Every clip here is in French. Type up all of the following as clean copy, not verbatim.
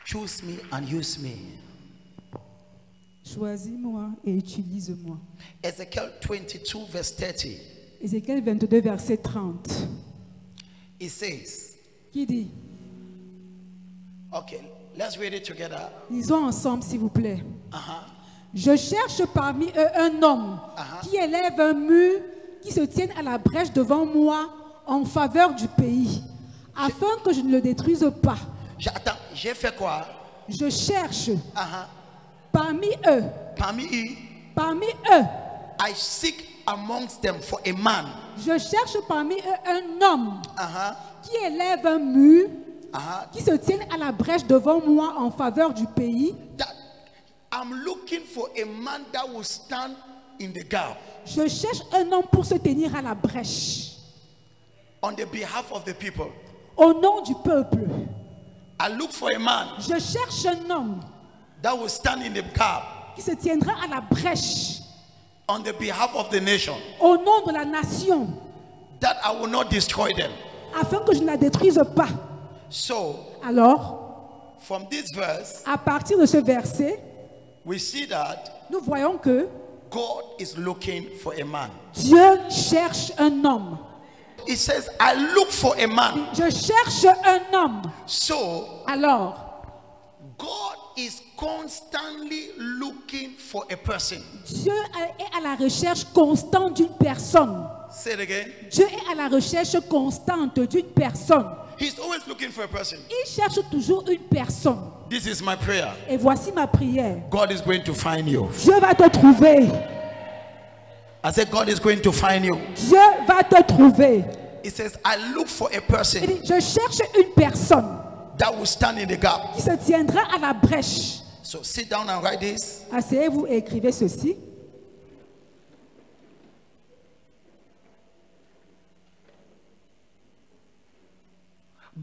Choose me and use me. Choisis-moi et utilise-moi. Ezekiel 22 verse 30. Ézéchiel 22, verset 30. It says, Qui dit? okay, let's read it together. Lisons ensemble, s'il vous plaît. Uh-huh. Je cherche parmi eux un homme qui élève un mur, qui se tienne à la brèche devant moi en faveur du pays, afin que je ne le détruise pas. Attends, j'ai fait quoi? Je cherche Uh-huh. parmi eux, Parmi eux, I I seek amongst them for a man. cherche parmi eux un homme Uh-huh. qui élève un mur, Uh-huh. qui se tienne à la brèche devant moi en faveur du pays. That I'm looking for a man that will stand in the gap Je cherche un homme pour se tenir à la brèche, on the behalf of the people. au nom du peuple. I look for a man Je cherche un homme that will stand in the gap qui se tiendra à la brèche, on the behalf of the nation, au nom de la nation, that I will not destroy them. afin que je ne la détruise pas. So, Alors, from this verse, à partir de ce verset, we see that nous voyons que God is looking for a man. Dieu cherche un homme. It says, I look for a man. Je cherche un homme. So, Alors, God is constantly looking for a person. Dieu est à la recherche constante d'une personne. Say it again. Dieu est à la recherche constante d'une personne. He's always looking for a person. Il cherche toujours une personne. This is my prayer. Et voici ma prière. God is going to find you. Dieu va te trouver. I said, God is going to find you. Dieu va te trouver. It says, I look for a Il person dit, je cherche une personne that will stand in the gap. qui se tiendra à la brèche. So sit down and write this. Asseyez-vous et écrivez ceci.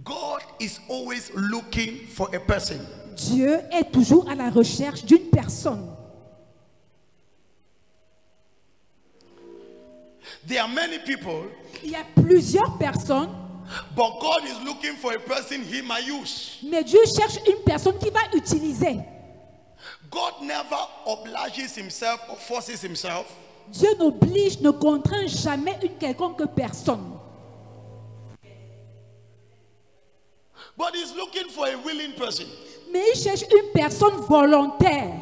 God is always looking for a person. Dieu est toujours à la recherche d'une personne. There are many people, Il y a plusieurs personnes, but God is looking for a person he might use. mais Dieu cherche une personne qui va utiliser. God never obliges himself or forces himself. Dieu n'oblige, ne contraint jamais une quelconque personne. But he's looking for a willing person. Mais il cherche une personne volontaire.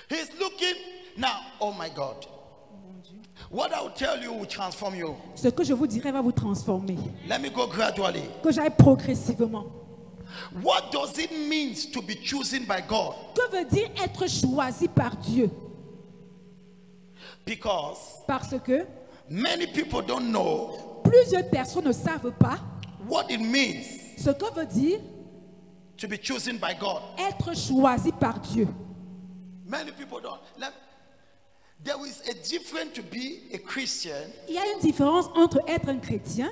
He's looking now, oh my God. What I will tell you will transform you. Ce que je vous dirai va vous transformer. Let me go gradually. Que j'aille progressivement. What does it mean to be chosen by God? Que veut dire être choisi par Dieu? Because Parce que many people don't know plusieurs personnes ne savent pas what it means ce que veut dire to be chosen by God. être choisi par Dieu. Many people don't. There is a difference to be a Christian Il y a une différence entre être un chrétien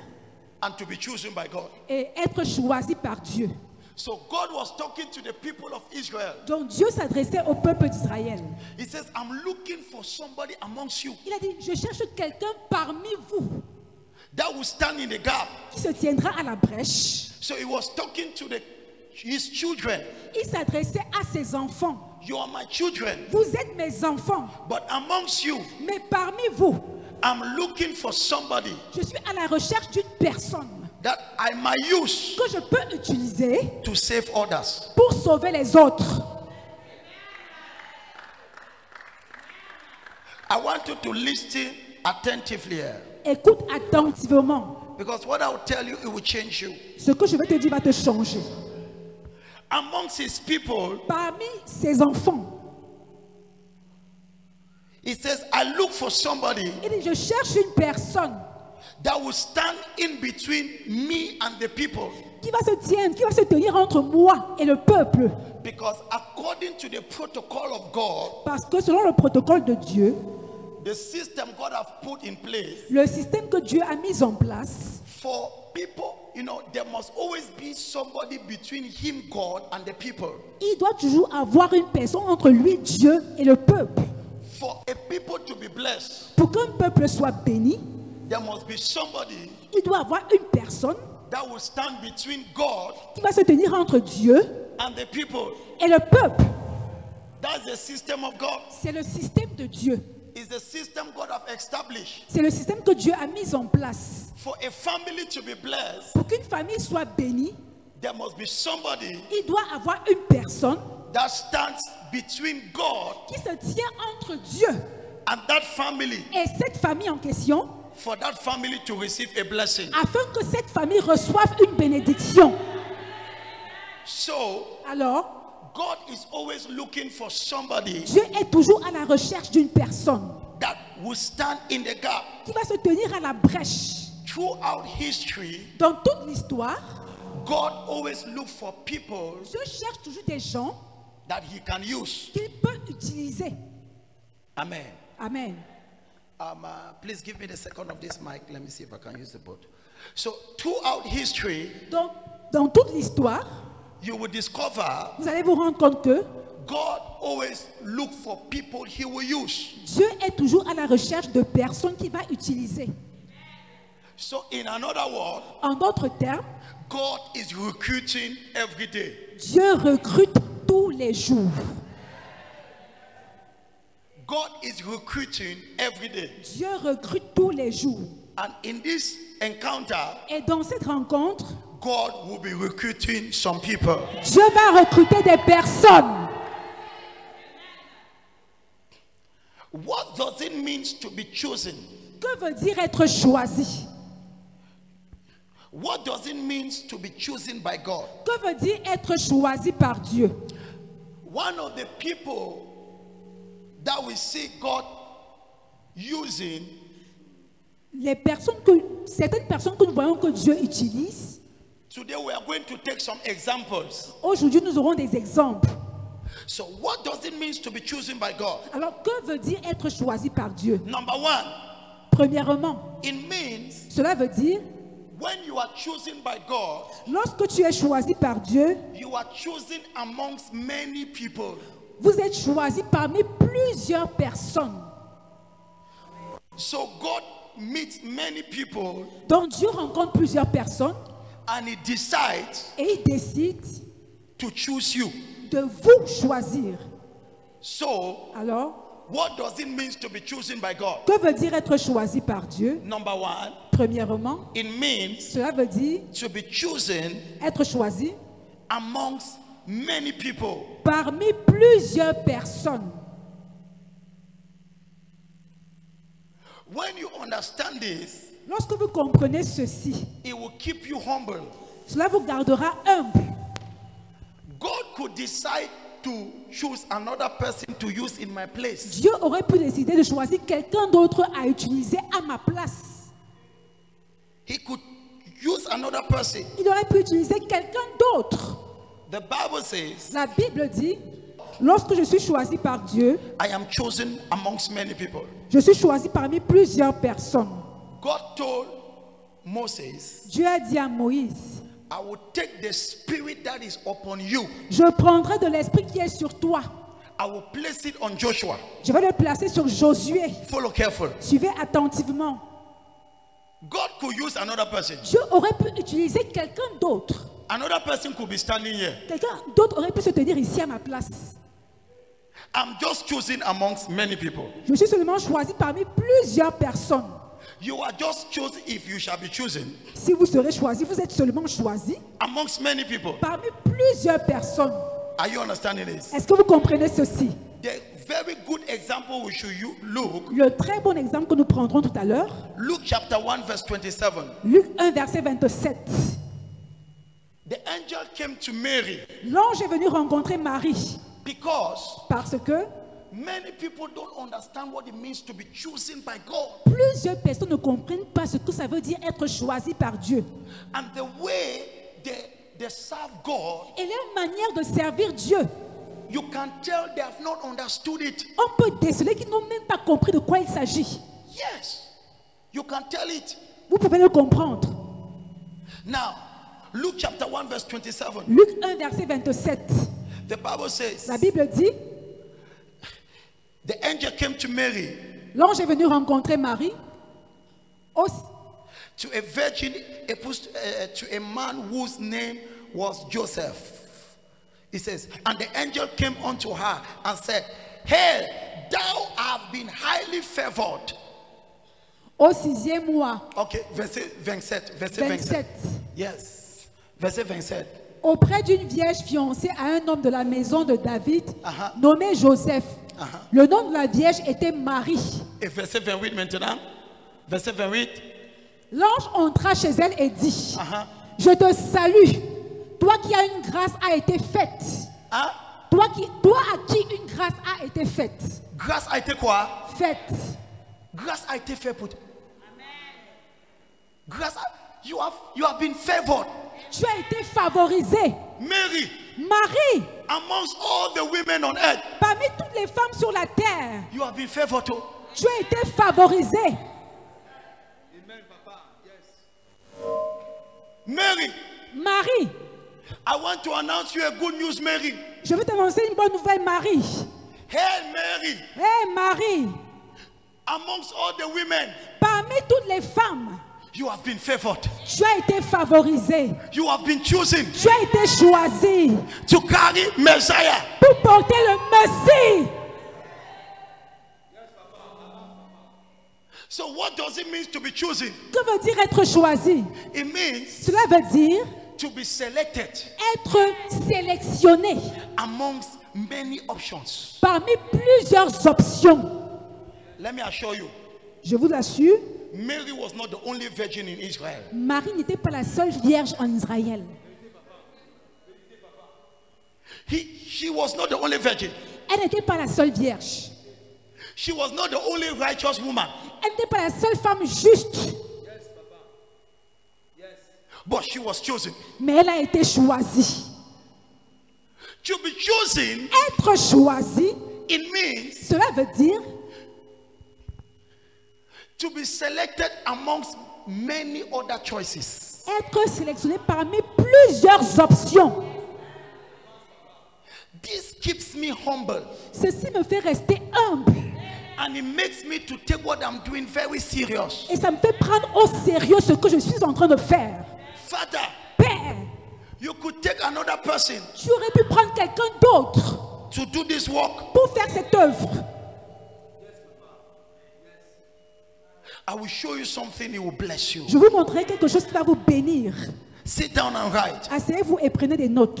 and to be chosen by God. et être choisi par Dieu. So God was talking to the people of Israel. Donc Dieu s'adressait au peuple d'Israël. He says, I'm looking for somebody amongst you Il a dit, je cherche quelqu'un parmi vous that will stand in the gap. qui se tiendra à la brèche. So he was talking to his children. Il s'adressait à ses enfants. You are my children. Vous êtes mes enfants, But amongst you, mais parmi vous, I'm looking for somebody je suis à la recherche d'une personne that I might use que je peux utiliser to save others. pour sauver les autres. I want you to listen attentively here. Écoute attentivement. Because what I will tell you, it will change you. Ce que je vais te dire va te changer. Amongst his people, Parmi ses enfants, he says, I look for somebody il dit, je cherche une personne that will stand in between me and the people. qui va se tenir entre moi et le peuple. Because according to the protocol of God, Parce que selon le protocole de Dieu, the system God has put in place, le système que Dieu a mis en place, for people, there must always be somebody between him, God, and the people. il doit toujours avoir une personne entre lui, Dieu, et le peuple. For a people to be blessed, Pour qu'un peuple soit béni, there must be somebody il doit avoir une personne that will stand between God qui va se tenir entre Dieu and the people. et le peuple. That's the system of God. C'est le système de Dieu. It's the system God have established. C'est le système que Dieu a mis en place. For a family to be blessed, Pour qu'une famille soit bénie, there must be somebody il doit avoir une personne that stands between God qui se tient entre Dieu and that family, et cette famille en question, for that family to receive a blessing. afin que cette famille reçoive une bénédiction. So, Alors, God is always looking for somebody Dieu est toujours à la recherche d'une personne that will stand in the gap. qui va se tenir à la brèche. Throughout history, Dans toute l'histoire, God always looks for people Dieu cherche toujours des gens that he can use. qu'il peut utiliser. Amen. Amen. Please give me the second of this mic. Let me see if I can use the board. So, throughout history, Donc, dans toute l'histoire, you will discover vous allez vous rendre compte que God always looks for people he will use. Dieu est toujours à la recherche de personnes qu'il va utiliser. So, in another word, En d'autres termes, God is recruiting every day. Dieu recrute tous les jours. God is recruiting every day. Dieu recrute tous les jours. And in this encounter, Et dans cette rencontre, God will be recruiting some people. Dieu va recruter des personnes. What does it mean to be chosen? Que veut dire être choisi? What does it mean to be chosen by God? Que veut dire être choisi par Dieu? One of the people that we see God using Certaines personnes que nous voyons que Dieu utilise, today, we are going to take some examples. aujourd'hui nous aurons des exemples. So, what does it mean to be chosen by God? Alors, que veut dire être choisi par Dieu? Number one, Premièrement, it means cela veut dire, when you are chosen by God, lorsque tu es choisi par Dieu, you are chosen amongst many people. vous êtes choisi parmi plusieurs personnes. So, God meets many people Donc Dieu rencontre plusieurs personnes and he decides et il décide to choose you. de vous choisir. So, Alors, what does it mean to be chosen by God? que veut dire être choisi par Dieu? Number one, Premièrement, it means cela veut dire to be chosen être choisi amongst many people. parmi plusieurs personnes. When you understand this, Lorsque vous comprenez ceci, it will keep you humble. cela vous gardera humble. God could decide to choose another person to use in my place. Dieu aurait pu décider de choisir quelqu'un d'autre à utiliser à ma place. He could use another person. Il aurait pu utiliser quelqu'un d'autre. The Bible says, La Bible dit, lorsque je suis choisi par Dieu, I am chosen amongst many people. je suis choisi parmi plusieurs personnes. God told Moses, Dieu a dit à Moïse, I will take the spirit that is upon you. je prendrai de l'esprit qui est sur toi. I will place it on Joshua. Je vais le placer sur Josué. Follow careful. Suivez attentivement. God could use another person. Dieu aurait pu utiliser quelqu'un d'autre. Another person could be standing here. Quelqu'un d'autre aurait pu se tenir ici à ma place. I'm just chosen amongst many people. Je suis seulement choisi parmi plusieurs personnes. You are just chosen if you shall be chosen Si vous serez choisi, vous êtes seulement choisi amongst many people. parmi plusieurs personnes. Are you understanding this? Est-ce que vous comprenez ceci? The very good example we should look, Le très bon exemple que nous prendrons tout à l'heure, Luke chapter 1 verse 27. Luc 1, verset 27. The angel came to Mary L'ange est venu rencontrer Marie because parce que many people don't understand what it means to be chosen by God. plusieurs personnes ne comprennent pas ce que ça veut dire être choisi par Dieu. And the way they serve God, Et leur manière de servir Dieu, you can tell they have not understood it. on peut déceler qu'ils n'ont même pas compris de quoi il s'agit. Yes, you can tell it. Vous pouvez le comprendre. Now, Luke chapter 1 verse 27. Luc 1, verset 27. The Bible says, La Bible dit, the angel came to Mary l'ange est venu rencontrer Marie. to a virgin, to a man whose name was Joseph. He says, and the angel came unto her and said, Hail, thou hast been highly favored. Au 6e mois, Ok, verset 27. Verset 27. Yes. Verset 27. Auprès d'une vierge fiancée à un homme de la maison de David, Uh-huh. nommé Joseph. Le nom de la vierge était Marie. Et verset 28 maintenant. Verset 28. L'ange entra chez elle et dit, Uh-huh. Je te salue, toi qui as une grâce a été faite. Hein? Toi à qui une grâce a été faite. Grâce a été quoi? Faite. Grâce a été faite pour toi. Grâce you have been favored. Tu as été favorisé. Mary, Marie, amongst all the women on earth, parmi toutes les femmes sur la terre, you have been favored too. tu as été favorisé. Amen, Papa. Yes. Mary, Marie, I want to announce you a good news, Mary. je vais t'annoncer une bonne nouvelle, Marie. Hey, Mary, Hé, Marie, amongst all the women, parmi toutes les femmes, you have been favored. tu as été favorisé. You have been chosen Tu as été choisi to carry Messiah. pour porter le Messie. So what does it mean to be chosen? Que veut dire être choisi? It means Cela veut dire to be selected être sélectionné amongst many options. parmi plusieurs options. Let me assure you, Je vous l'assure, Mary was not the only virgin in Israel. Marie n'était pas la seule vierge en Israël. She was not the only virgin. Elle n'était pas la seule vierge. She was not the only righteous woman. Elle n'était pas la seule femme juste. But she was chosen. Mais elle a été choisie. To be chosen, Être choisie, it means cela veut dire to be selected amongst many other choices. être sélectionné parmi plusieurs options. This keeps me humble. Ceci me fait rester humble. And it makes me to take what I'm doing very serious. Et ça me fait prendre au sérieux ce que je suis en train de faire. Father, Père, you could take another person tu aurais pu prendre quelqu'un d'autre to do this work. pour faire cette œuvre. I will show you something, it will bless you. Je vous montrerai quelque chose qui va vous bénir. Sit down and write. Asseyez-vous et prenez des notes.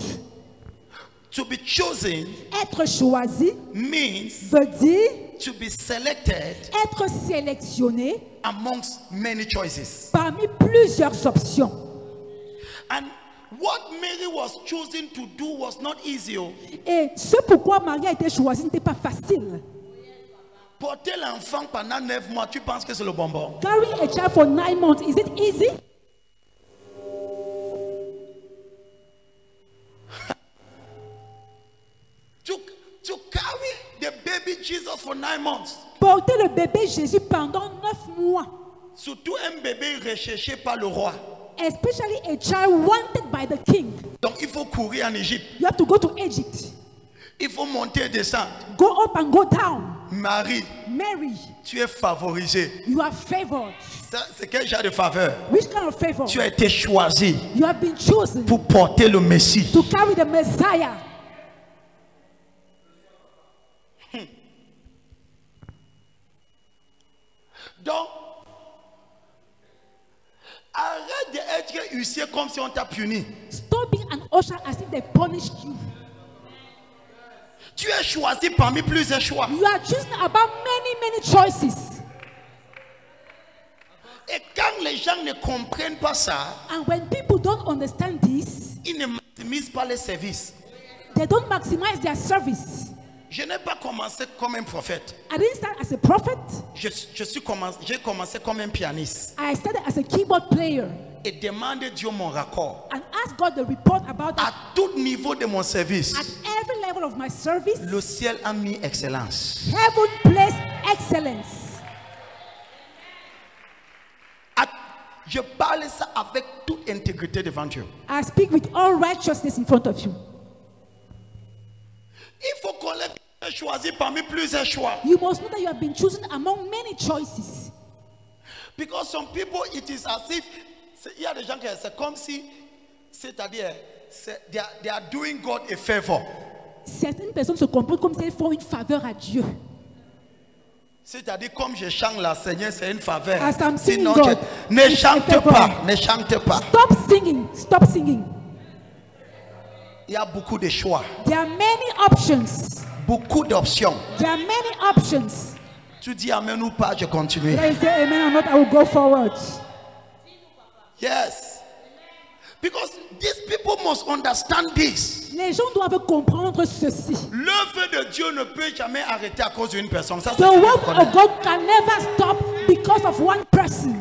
To be chosen Être choisi means veut dire to be selected être sélectionné amongst many choices. parmi plusieurs options. And what Mary was chosen to do was not easy. Et ce pourquoi Marie a été choisie n'était pas facile. Porter l'enfant pendant 9 mois, tu penses que c'est le bonbon? Carrying a child for 9 months, is it easy? To carry the baby Jesus for 9 months. Porter le bébé Jésus pendant 9 mois. Surtout un bébé recherché par le roi. Especially a child wanted by the king. Donc il faut courir en Égypte. You have to go to Egypt. Il faut monter et descendre. Go up and go down. Marie, Mary, tu es favorisée. you are favored. Ça, c'est quel genre de faveur? Which kind of favor? Tu as été choisi You have been chosen pour porter le Messie. to carry the Messiah. Donc, arrête d'être huissier comme si on t'a puni. Stop being an usher as if they punished you. Tu es choisi parmi plusieurs choix. You are chosen about many choices. Et quand les gens ne comprennent pas ça, And when people don't understand this, ils ne maximisent pas les services. they don't maximize their service. Je n'ai pas commencé comme un prophète. I didn't start as a prophet. J'ai commencé comme un pianiste. I started as a keyboard player Et demandé Dieu mon raccord. and asked God the report about À that. tout niveau de mon service, At every level of my service, le ciel a mis excellence. heaven placed excellence. Je parle ça avec toute intégrité devant Dieu. I speak with all righteousness in front of you. Il faut qu'on l'ait choisi parmi plusieurs choix. You must know that you have been chosen among many choices. Because some people, it is as if, il y a des gens qui c'est comme si, c'est-à-dire, they are doing God a favor. Certaines personnes se comportent comme si elles font une faveur à Dieu. C'est-à-dire, comme je chante la Seigneur, c'est une faveur. As I'm singing Sinon, God, ne it's a chante favor. pas, ne chante pas. Stop singing. Stop singing. Il y a beaucoup de choix, There are many options. beaucoup d'options. There are many options. Tu dis amen ou pas, je continue. Whether you say amen or not, I will go forward. Yes. Because these people must understand this. Les gens doivent comprendre ceci. L'œuvre de Dieu ne peut jamais arrêter à cause d'une personne. Ça, The c'est ce qu'il faut work connaître. of God can never stop because of one person.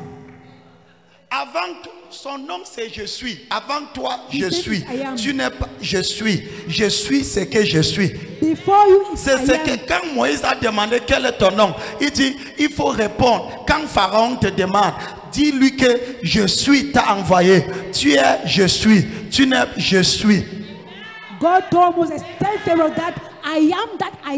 Avant, son nom c'est je suis. Avant toi, His je name suis. is I am. Tu n'es pas, je suis. Je suis ce que je suis. Before you, is C'est I ce am. que quand Moïse a demandé quel est ton nom, il dit, il faut répondre. Quand Pharaon te demande, dis-lui que je suis t'a envoyé. Tu es, je suis. Tu n'es, je suis. God told Moses, tell Pharaoh that I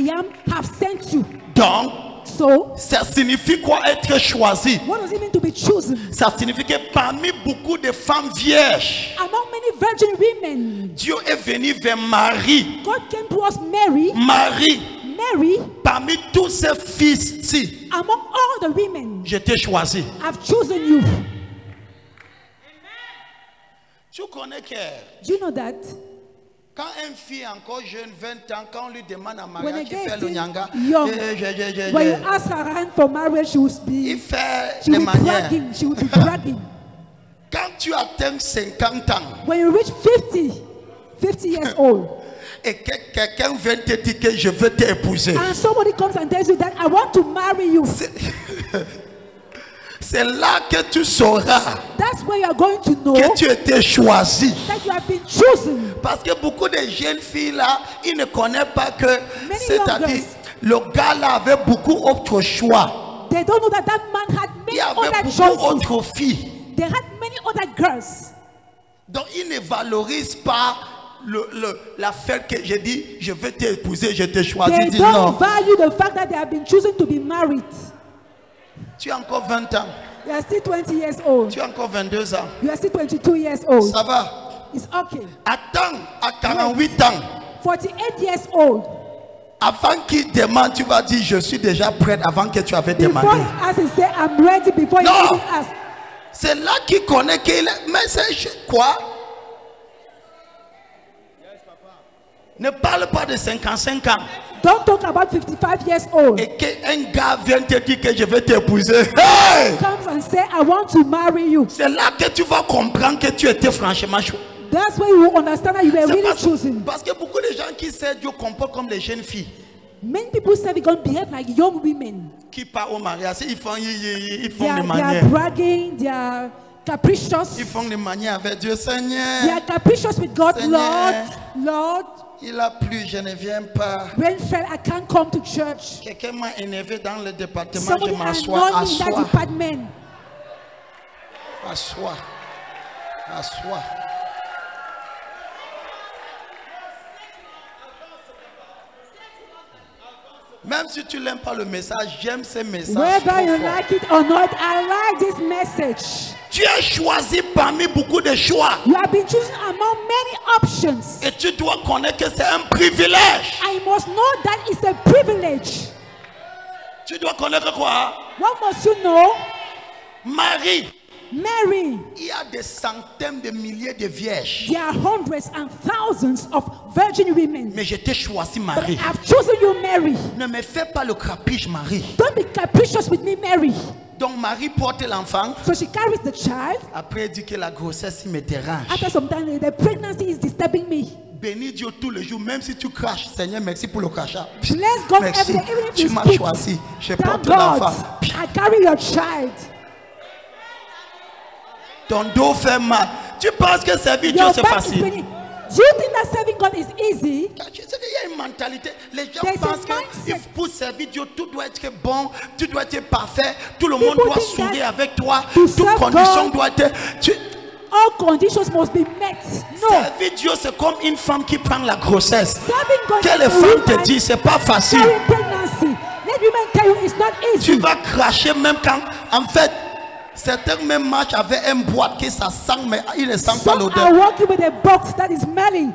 am have sent you. Donc, So, ça signifie quoi être choisi? what does it mean to be chosen? Ça signifie que parmi beaucoup de femmes vierges, Among many virgin women, Dieu est venu vers Marie. God came to us Mary. Marie, Mary, parmi tous ses fils-ci, among all the women, je t'ai choisi. I've chosen you. Tu connais que Do you know that? quand une fille encore jeune, 20 ans, quand on lui demande à When Maria a qui girl fait is le still nyanga, young, when you ask her hand for marriage, she will il be, fait she les will be manières. bragging. She will be bragging. Quand tu atteins 50 ans When you reach 50 years old, et que quelqu'un vient te dire que je veux t'épouser, and somebody comes and tells you that I want to marry you, c'est là que tu sauras that's where you are going to know que tu étais choisi. that you have been chosen. Parce que beaucoup de jeunes filles là, ils ne connaissent pas que, Many c'est-à-dire, young girls. le gars là avait beaucoup d'autres choix. They don't know that that man had Il y many avait other beaucoup choices. d'autres filles. They had many other girls. Donc ils ne valorisent pas la fait que j'ai dit, je vais t'épouser, je t'ai choisi. They Dis don't non, value the fact that they have been chosen to be married. tu as encore 20 ans, You are still 20 years old. tu as encore 22 ans. You are still 22 years old. Ça va. It's okay. Attends à 48 ans. 48 years old. Avant qu'il demande, tu vas dire, je suis déjà prête avant que tu avais Before demandé. he asks, he say, I'm ready before No. he even asks. C'est là qu'il connaît qu'il est. Mais c'est quoi? Ne parle pas de 55 ans. Don't talk about 55 years old. Et qu'un gars vienne te dire que je vais t'épouser. Hey! Comes and say, I want to marry you. C'est là que tu vas comprendre que tu étais franchement choisi. That's when you will understand that you were really chosen. Parce que beaucoup de gens qui savent Dieu comportent comme les jeunes filles Many people say they're going to behave like young women. qui partent au mariage. Ils font, ils They font des are manières. bragging, they are capricious. Ils font des manières avec Dieu. They Seigneur, are capricious with God. Seigneur. Lord, il a plu, je ne viens pas. rain fell, I can't come to church. Quelqu'un m'a énervé dans le département. Somebody Je m'assois. annoyed me in that Assois. department. Assois. Assois. Même si tu n'aimes pas le message, j'aime ce message. Whether you trop fort. like it or not, I like this message. Tu es choisi parmi beaucoup de choix. You have been chosen among many options. Et tu dois connaître que c'est un privilège. I must know that it's a privilege. Tu dois connaître quoi? What must you know? Marie, Mary, il y a des centaines de milliers de vierges. there are hundreds and thousands of virgin women. Mais je t'ai choisi, But Marie. I've chosen you, Mary. Ne me fais pas le crapiche, Marie. Don't be capricious with me, Mary. Donc Marie porte l'enfant. So she carries the child. Après, elle dit que la grossesse me dérange. After some time, the pregnancy is disturbing me. Bénis Dieu tous les jours, même si tu craches. Seigneur, merci pour le crachat. Bless God Merci. every day, even if Tu you m'as speak. choisi. Je Thank porte God, l'enfant. I carry your child. Ton dos fait mal. Tu penses que servir Dieu Your c'est back is facile? paining. Do you think that serving God is easy? Tu sais qu'il y a une mentalité. Les gens There's a pensent que mindset. pour servir Dieu, tout doit être bon, tout doit être parfait, tout le monde People doit think sourire that avec toi, to toute serve condition God- doit être. All conditions must be met. No. Servir Dieu, c'est comme une femme qui prend la grossesse. Serving God Que is les a femmes te woman disent, c'est pas facile. carrying pregnancy. Let women tell you it's not Tu easy. vas cracher même quand, en fait, Certains même marchent avec un boîte qui ça sent, mais il ne sent pas Some l'odeur. are walking with a box that is smelling.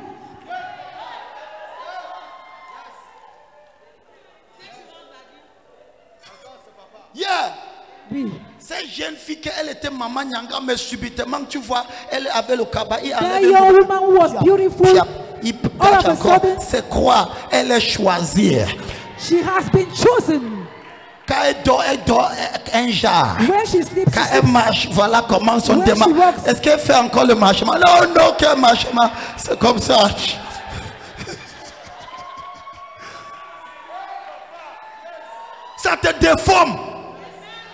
Yeah. Oui. Cette jeune fille, elle était maman Nyanga, mais subitement, tu vois, elle avait le cabas. That young woman who was beautiful, Il all cache of a encore. sudden, C'est quoi? Elle est choisie. she has been chosen. Quand elle dort un genre. When she sleeps, Quand elle marche, voilà comment son When she démarche. walks- Est-ce qu'elle fait encore le marchement? Non, non, quel marchement? C'est comme ça. Ça te déforme.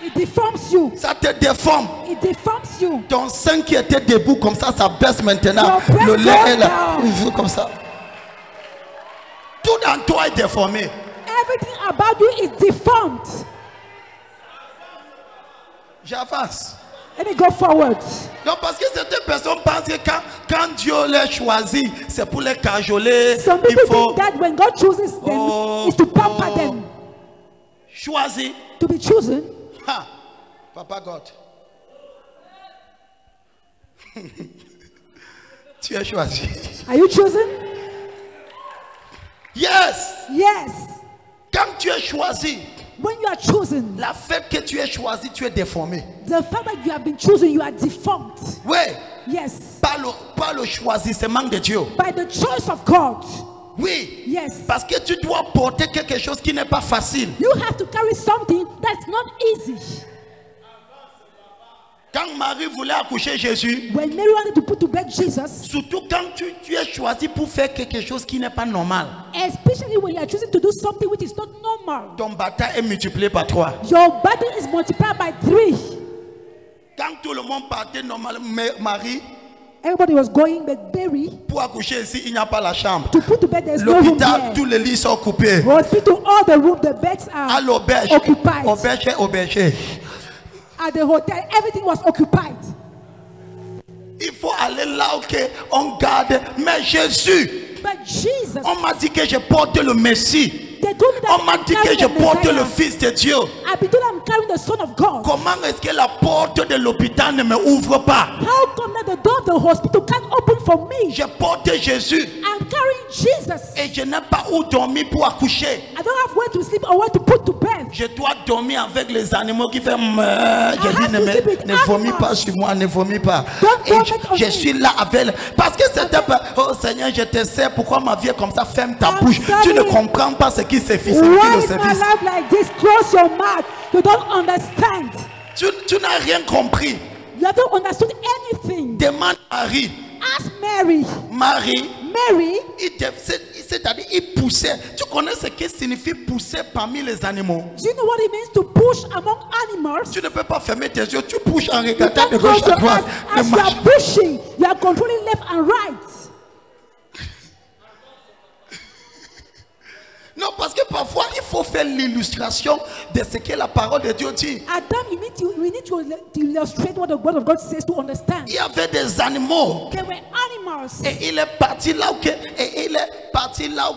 it deforms you. Ça te déforme. It deforms you. Ton sein qui était debout comme ça baisse maintenant. Your breast Le lait est là. goes down. Il veut comme ça. Tout dans toi est déformé. Everything about you is deformed. J'avance. Let me go forward. Non, parce que certaines personnes pensent que quand Dieu les choisit, c'est pour les cajoler. Some Il people faut think that when God chooses them, Oh, is to pamper oh. them. choisir. To be chosen, Ha. Papa God. Tu es choisi. are you chosen? Yes. Yes. Quand tu es choisi, When you are chosen, la fait que tu es choisi, tu es déformé. the fact that you have been chosen, you are deformed. Oui. Yes. Pas le choisissement de Dieu. By the choice of God. Oui. Yes. Parce que tu dois porter quelque chose qui n'est pas facile. You have to carry something that's not easy. Quand Marie voulait accoucher Jésus, When Mary wanted to put to bed Jesus, surtout quand tu es choisi pour faire quelque chose qui n'est pas normal, especially when you are choosing to do something which is not normal, ton bataille est multiplié par 3. your burden is multiplied by 3. Quand tout le monde partait normalement, mais Marie, Everybody was going, but Mary, pour accoucher ici, il n'y a pas la chambre. to put to bed, there's no room L'hôpital, there. tous les lits sont coupés. Hospital, all the room, the beds À are l'auberge, occupied. auberge. At the hotel, everything was occupied. Il faut aller là où on garde. Mais Jésus, But Jesus, on m'a dit que je porte le Messie. they told me that On m'a I'm dit que carrying je the porte Messiah. le Fils de Dieu. I've been told I'm carrying the Son of God. Comment est-ce que la porte de l'hôpital ne me ouvre pas? How come that the door of the hospital can't open for me? Je porte Jésus I'm carrying Jesus. et je n'ai pas où dormir pour accoucher. I don't have where to sleep or where to put to bed. Je dois dormir avec les animaux qui font meuh. Je dis ne vomis pas sur moi, ne vomis pas. Et je suis là avec. Parce que c'était oh Seigneur, je te sais pourquoi ma vie est comme ça. Ferme ta bouche. Tu ne comprends pas ce qui se fait. Why is my life like this? Close your mouth. You don't understand. Tu n'as rien compris. You haven't understood anything. Demande Marie. Ask Mary. Marie, Mary, c'est-à-dire il poussait. Tu connais ce que signifie pousser parmi les animaux? do you know what it means to push among animals? Tu ne peux pas fermer tes yeux. Tu pushes en You regardant can't de gauche close à your droite. eyes. As you are pushing, you are controlling left and right. Non, parce que parfois il faut faire l'illustration de ce que la parole de Dieu dit. Adam, we need to illustrate what the word of God says to understand. Il y avait des animaux. There were animals. Et il est parti là où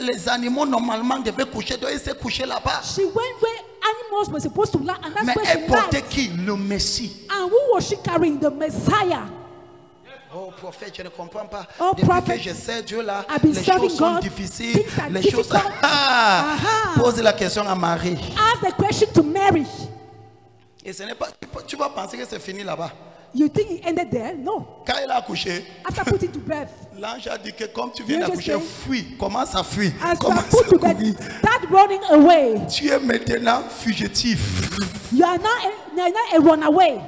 les animaux normalement devaient coucher. Donc il s'est couché là-bas. She went where animals were supposed to lie, and that's Mais where elle she portait lied. qui? Le Messie. And who was she carrying? The Messiah. Oh prophète, je ne comprends pas. Oh, Depuis prophet, que je sais Dieu là, I've been les serving choses sont God. difficiles. Things are Les choses. difficult. Aha. Pose la question à Marie. Ask the question to Mary. Et ce n'est pas. Tu vas penser que c'est fini là-bas. You think it ended there? No. Quand elle a accouché, After putting to bed, l'ange a dit que comme tu viens You d'accoucher, just fuis. Commence à fuir. as you Commence are put à to courir. bed, start running away. Tu es maintenant fugitif. You are now a runaway.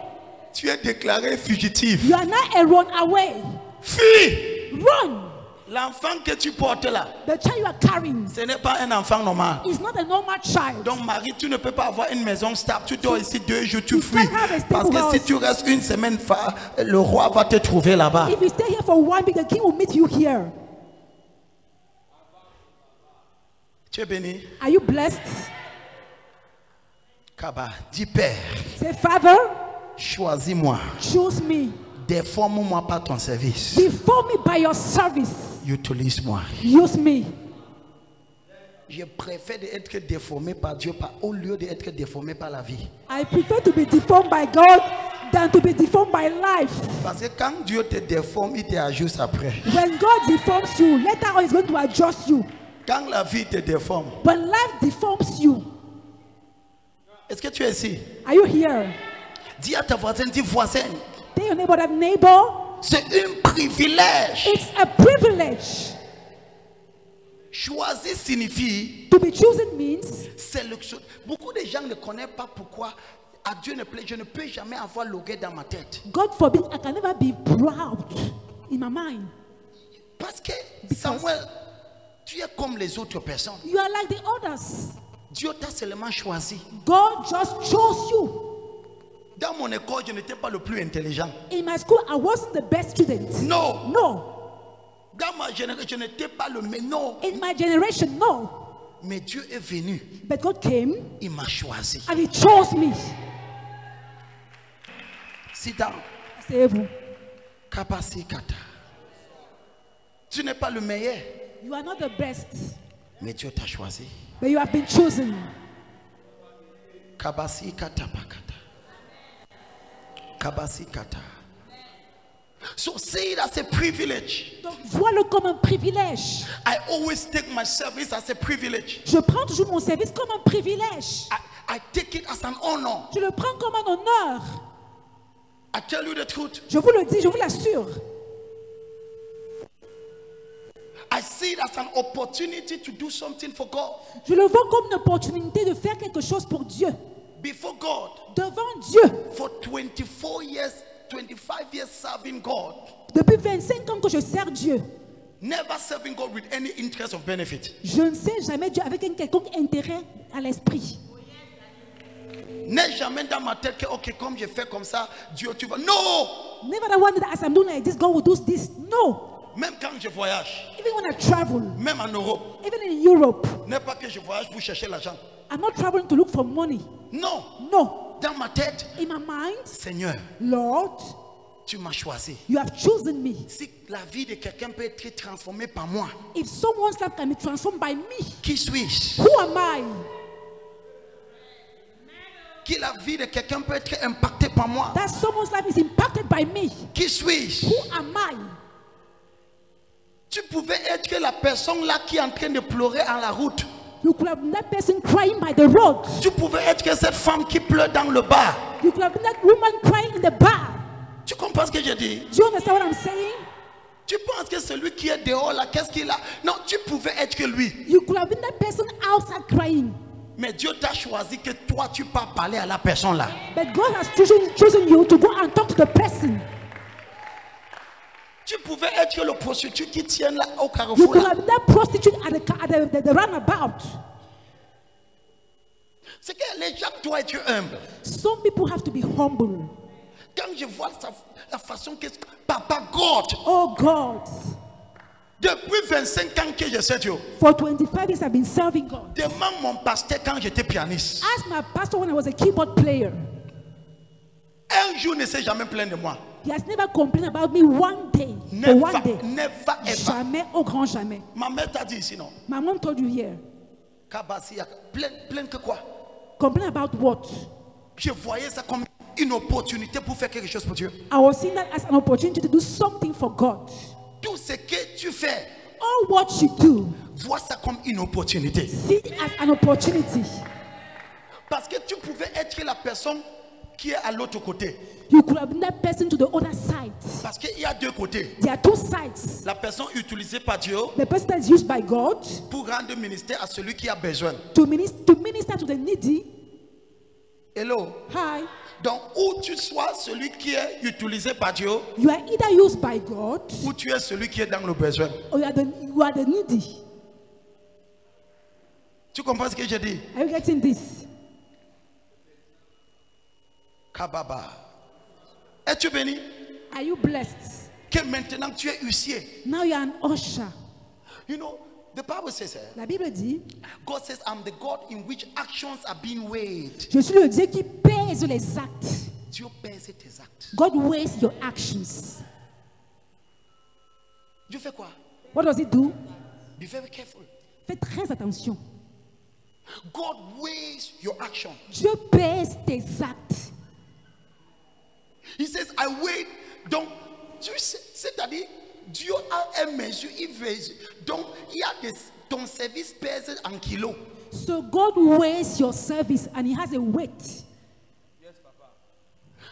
Tu es déclaré fugitif. You are now a runaway. Fuis. Run. L'enfant que tu portes là, The child you are carrying ce n'est pas un enfant normal. is not a normal child. Donc Marie, tu ne peux pas avoir une maison stable. Tu dors ici 2 jours, tu You fuis. can't have a stable Parce que si house. tu restes une semaine, le roi va te trouver là-bas. If you stay here for 1 week, the king will meet you here. Tu es béni. Are you blessed? Kaba, dis Père, Say, Father, choisis-moi. choose me. Déforme-moi par ton service. Deform me by your service. Utilise-moi. Use me. je préfère d'être déformé par Dieu au lieu d'être déformé par la vie. I prefer to be deformed by God than to be deformed by life. Parce que quand Dieu te déforme, il t'ajuste après. When God deforms you, later on he's going to adjust you. Quand la vie te déforme. When life deforms you. Est-ce que tu es ici? Are you here? Dis à ta voisine, dis voisin. Tell your neighbor that neighbor. C'est un privilège. It's a privilege. Choisir signifie. To be chosen means. Sélection. Beaucoup de gens ne connaissent pas pourquoi à Dieu ne plaît. Je ne peux jamais avoir l'orgueil dans ma tête. God forbid, I can never be proud in my mind. Parce que Samuel, tu es comme les autres personnes. You are like the others. Dieu t'a seulement choisi. God just chose you. Dans mon école, je n'étais pas le plus intelligent. In my school, I wasn't the best student. Non. No. Dans ma génération, je n'étais pas le meilleur. Non. In my generation, no. Mais Dieu est venu. But God came. Il m'a choisi. And He chose me. Sit down. Asseyez-vous. Kapasi-kata. Tu n'es pas le meilleur. You are not the best. Mais Dieu t'a choisi. But you have been chosen. Kabasi-kata pakata. Kabasi-kata. So see it as a privilege. Donc, vois-le comme un privilège. I always take my service as a privilege. Je prends toujours mon service comme un privilège. I take it as an honor. Je le prends comme un honneur. I tell you the truth. Je vous le dis, je vous l'assure. I see it as an opportunity to do something for God. Je le vois comme une opportunité de faire quelque chose pour Dieu. Before God. Devant Dieu. For 24 years, 25 years serving God. Depuis 25 ans que je sers Dieu. Never serving God with any interest of benefit. Je ne sais jamais Dieu avec un quelconque intérêt à l'esprit. N'est jamais dans ma tête que ok, comme je fais comme ça, Dieu tu vas. Non. Never the one that as I'm doing like this, God will do this. No. Même quand je voyage. Even when I travel. Même en Europe. Even in Europe. N'est pas que je voyage pour chercher l'argent. I'm not traveling to look for money. Non. No. Dans ma tête. In my mind. Seigneur. Lord. Tu m'as choisi. You have chosen me. Si la vie de quelqu'un peut être transformée par moi. If someone's life can be transformed by me. Qui suis-je? Who am I? Que la vie de quelqu'un peut être impactée par moi. That someone's life is impacted by me. Qui suis-je? Who am I? Tu pouvais être la personne là qui est en train de pleurer en la route. You could have been that person crying by the road. Tu pouvais être cette femme qui pleure dans le bar. You could have been that woman crying in the bar. Tu comprends ce que je dis? Do you understand what I'm saying? Tu penses que celui qui est dehors là, qu'est-ce qu'il a? Non, tu pouvais être lui. You could have been that person outside crying. Mais Dieu t'a choisi que toi tu peux parler à la personne là. But God has chosen you to go and talk to the person. Tu pouvais être le prostitué qui tient là au You carrefour could là. have been that prostitute at the roundabout. C'est que les gens doivent être humbles. Some people have to be humble. Quand je vois la façon que Papa God. Oh God. Depuis 25 ans que je sais Dieu. For 25 years I've been serving God. Demande mon pasteur quand j'étais pianiste. Ask my pastor when I was a keyboard player. Un jour ne s'est jamais plaint de moi. He has never complained about me one day. Never, For one day. never ever. Jamais, au grand jamais. Ma mère t'a dit ici non. My mom told you here. Kabasi, plein que quoi? Complain about what? Je voyais ça comme une opportunité pour faire quelque chose pour Dieu. I was seeing that as an opportunity to do something for God. Tout ce que tu fais, All what you do, vois ça comme une opportunité. see it as an opportunity. Parce que tu pouvais être la personne qui est à l'autre côté. You could have been that person to the other side. Parce qu'il y a deux côtés. There are two sides. La personne utilisée par Dieu The person that is used by God pour rendre ministère à celui qui a besoin. to minister to the needy. Hello. Hi. Donc, où tu sois celui qui est utilisé par Dieu, You are either used by God ou tu es celui qui est dans le besoin. or you are the needy. Tu comprends ce que je dis? Are you getting this? Kababa. Es-tu béni? Are you blessed? Que maintenant tu es huissier. Now you are an usher. You know, the Bible says, La Bible dit, God says, I'm the God in which actions are being weighed. je suis le Dieu qui pèse les actes. Dieu pèse tes actes. God weighs your actions. Dieu fait quoi? What does it do? Be very careful. Faites très attention. God weighs your action. Dieu pèse tes actes. He says, I weigh. Donc, c'est-à-dire, Dieu a un mesure, il veut. Donc, il y a ton service pèse en kilos. So God weighs your service and he has a weight.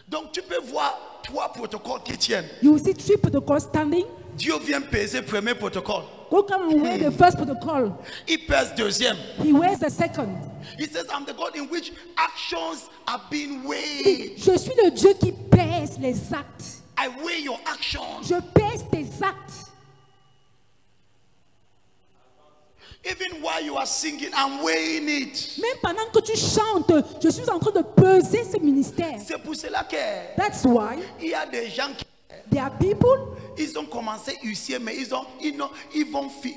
Donc, tu peux voir 3 protocoles qui tiennent. You will see 3 protocols standing. Dieu vient peser le premier protocole. Go come and weigh the first protocol. Il pèse le deuxième. He weighs the second. He says, I'm the God in which actions are being weighed. Je suis le Dieu qui pèse les actes. I weigh your actions. Je pèse tes actes. Even while you are singing, I'm weighing it. Même pendant que tu chantes, je suis en train de peser ce ministère. C'est pour cela que That's why il y a des gens qui there are people, ils ont commencé huissier, mais ils vont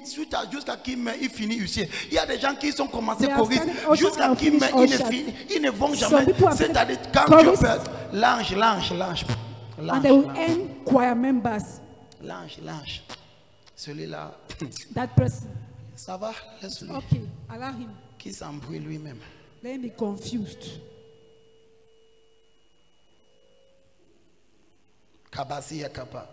jusqu'à qu'ils ils finissent huissier. Il y a des gens qui ont commencé They are choriste starting usher jusqu'à and qu'ils finish ils ne vont Some jamais. people are C'est-à-dire starting quand Dieu chorist. pèse, l'ange. and they will end choir members. L'ange. Celui-là, That person. ça va, laisse-lui. Okay, allow him. Qui s'embrouille lui-même. Let him be confused. Kabasi Yakapa.